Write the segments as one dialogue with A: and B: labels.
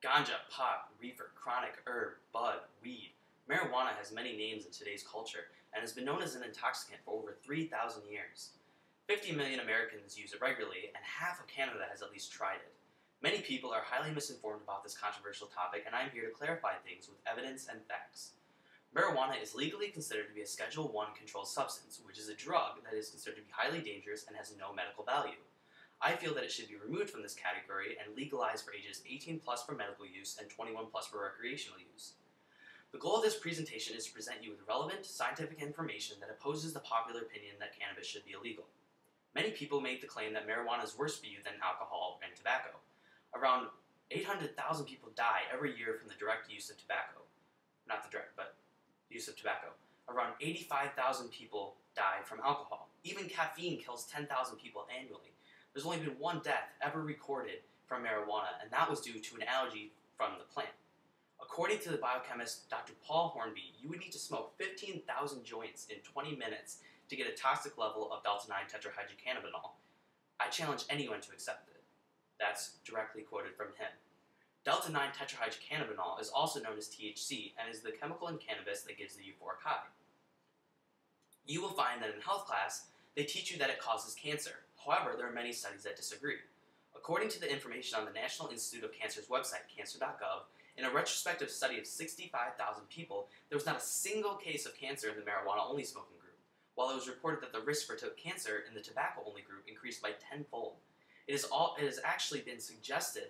A: Ganja, pot, reefer, chronic, herb, bud, weed. Marijuana has many names in today's culture and has been known as an intoxicant for over 3,000 years. 50 million Americans use it regularly, and half of Canada has at least tried it. Many people are highly misinformed about this controversial topic, and I'm here to clarify things with evidence and facts. Marijuana is legally considered to be a Schedule I controlled substance, which is a drug that is considered to be highly dangerous and has no medical value. I feel that it should be removed from this category and legalized for ages 18 plus for medical use and 21 plus for recreational use. The goal of this presentation is to present you with relevant, scientific information that opposes the popular opinion that cannabis should be illegal. Many people make the claim that marijuana is worse for you than alcohol and tobacco. Around 800,000 people die every year from the direct use of tobacco. Not the direct, but use of tobacco. Around 85,000 people die from alcohol. Even caffeine kills 10,000 people annually. There's only been one death ever recorded from marijuana, and that was due to an allergy from the plant. According to the biochemist Dr. Paul Hornby, you would need to smoke 15,000 joints in 20 minutes to get a toxic level of delta-9 tetrahydrocannabinol. I challenge anyone to accept it. That's directly quoted from him. Delta-9 tetrahydrocannabinol is also known as THC and is the chemical in cannabis that gives the euphoric high. You will find that in health class, they teach you that it causes cancer. However, there are many studies that disagree. According to the information on the National Institute of Cancer's website, cancer.gov, in a retrospective study of 65,000 people, there was not a single case of cancer in the marijuana-only smoking group, while it was reported that the risk for cancer in the tobacco-only group increased by tenfold. It has actually been suggested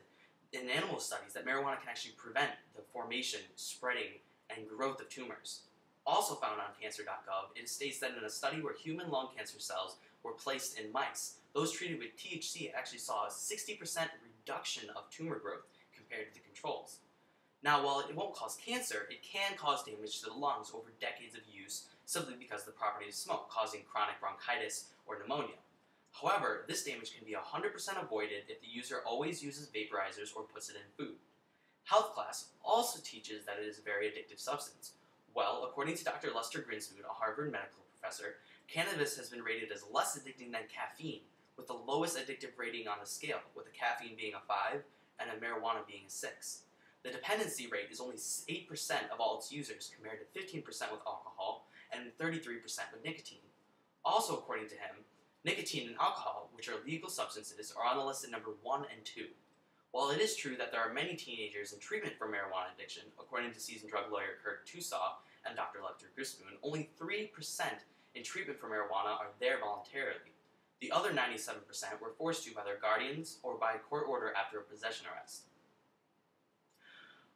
A: in animal studies that marijuana can actually prevent the formation, spreading, and growth of tumors. Also found on cancer.gov, it states that in a study where human lung cancer cells were placed in mice, those treated with THC actually saw a 60% reduction of tumor growth compared to the controls. Now, while it won't cause cancer, it can cause damage to the lungs over decades of use simply because of the properties of smoke, causing chronic bronchitis or pneumonia. However, this damage can be 100% avoided if the user always uses vaporizers or puts it in food. Health class also teaches that it is a very addictive substance. Well, according to Dr. Lester Grinspoon, a Harvard medical professor, cannabis has been rated as less addicting than caffeine, with the lowest addictive rating on the scale, with a caffeine being a 5 and a marijuana being a 6. The dependency rate is only 8% of all its users, compared to 15% with alcohol and 33% with nicotine. Also, according to him, nicotine and alcohol, which are legal substances, are on the list at number 1 and 2. While it is true that there are many teenagers in treatment for marijuana addiction, according to seasoned drug lawyer Kurt Tusaw and Dr. Lester Grinspoon, only 3% in treatment for marijuana are there voluntarily. The other 97% were forced to by their guardians or by court order after a possession arrest.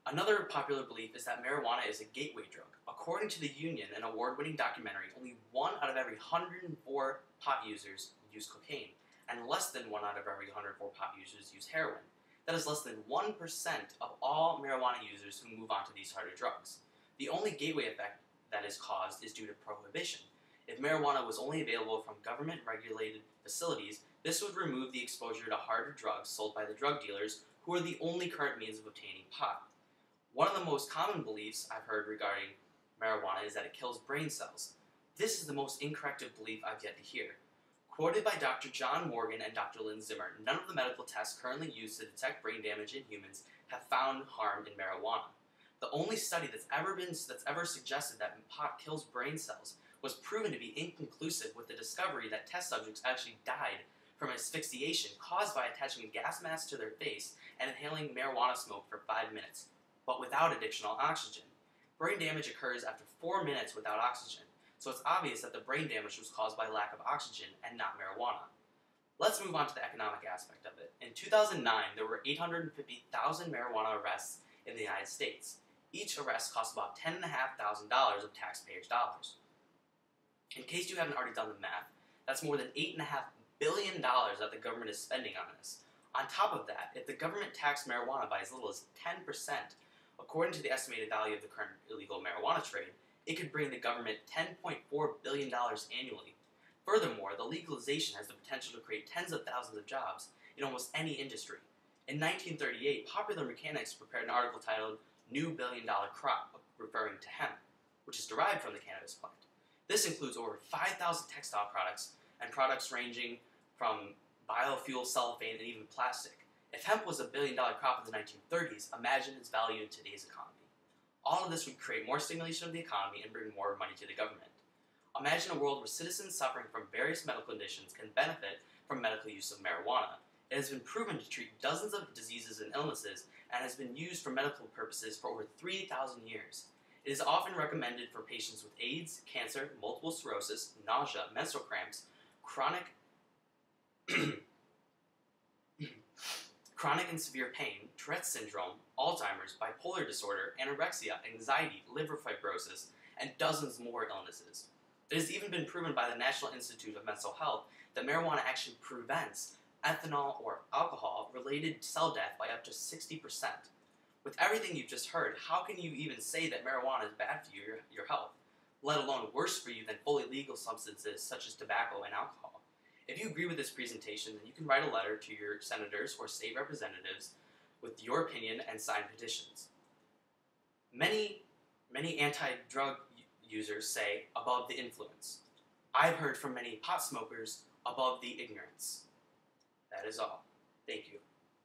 A: Another popular belief is that marijuana is a gateway drug. According to the Union, an award-winning documentary, only 1 out of every 104 pot users use cocaine, and less than 1 out of every 104 pot users use heroin. That is less than 1% of all marijuana users who move on to these harder drugs. The only gateway effect that is caused is due to prohibition. If marijuana was only available from government-regulated facilities, this would remove the exposure to harder drugs sold by the drug dealers, who are the only current means of obtaining pot. One of the most common beliefs I've heard regarding marijuana is that it kills brain cells. This is the most incorrect belief I've yet to hear. Quoted by Dr. John Morgan and Dr. Lynn Zimmer, none of the medical tests currently used to detect brain damage in humans have found harm in marijuana. The only study that's ever suggested that pot kills brain cells was proven to be inconclusive, with the discovery that test subjects actually died from asphyxiation caused by attaching a gas mask to their face and inhaling marijuana smoke for 5 minutes, but without additional oxygen. Brain damage occurs after 4 minutes without oxygen, so it's obvious that the brain damage was caused by lack of oxygen and not marijuana. Let's move on to the economic aspect of it. In 2009, there were 850,000 marijuana arrests in the United States. Each arrest cost about $10,500 of taxpayers' dollars. In case you haven't already done the math, that's more than $8.5 billion that the government is spending on this. On top of that, if the government taxed marijuana by as little as 10%, according to the estimated value of the current illegal marijuana trade, it could bring the government $10.4 billion annually. Furthermore, the legalization has the potential to create tens of thousands of jobs in almost any industry. In 1938, Popular Mechanics prepared an article titled "New Billion-Dollar Crop," referring to hemp, which is derived from the cannabis plant. This includes over 5,000 textile products and products ranging from biofuel, cellophane, and even plastic. If hemp was a billion-dollar crop in the 1930s, imagine its value in today's economy. All of this would create more stimulation of the economy and bring more money to the government. Imagine a world where citizens suffering from various medical conditions can benefit from medical use of marijuana. It has been proven to treat dozens of diseases and illnesses and has been used for medical purposes for over 3,000 years. It is often recommended for patients with AIDS, cancer, multiple sclerosis, nausea, menstrual cramps, chronic and severe pain, Tourette's syndrome, Alzheimer's, bipolar disorder, anorexia, anxiety, liver fibrosis, and dozens more illnesses. It has even been proven by the National Institute of Mental Health that marijuana actually prevents ethanol or alcohol-related cell death by up to 60%. With everything you've just heard, how can you even say that marijuana is bad for your health, let alone worse for you than fully legal substances such as tobacco and alcohol? If you agree with this presentation, then you can write a letter to your senators or state representatives with your opinion and sign petitions. Many anti-drug users say above the influence. I've heard from many pot smokers above the ignorance. That is all. Thank you.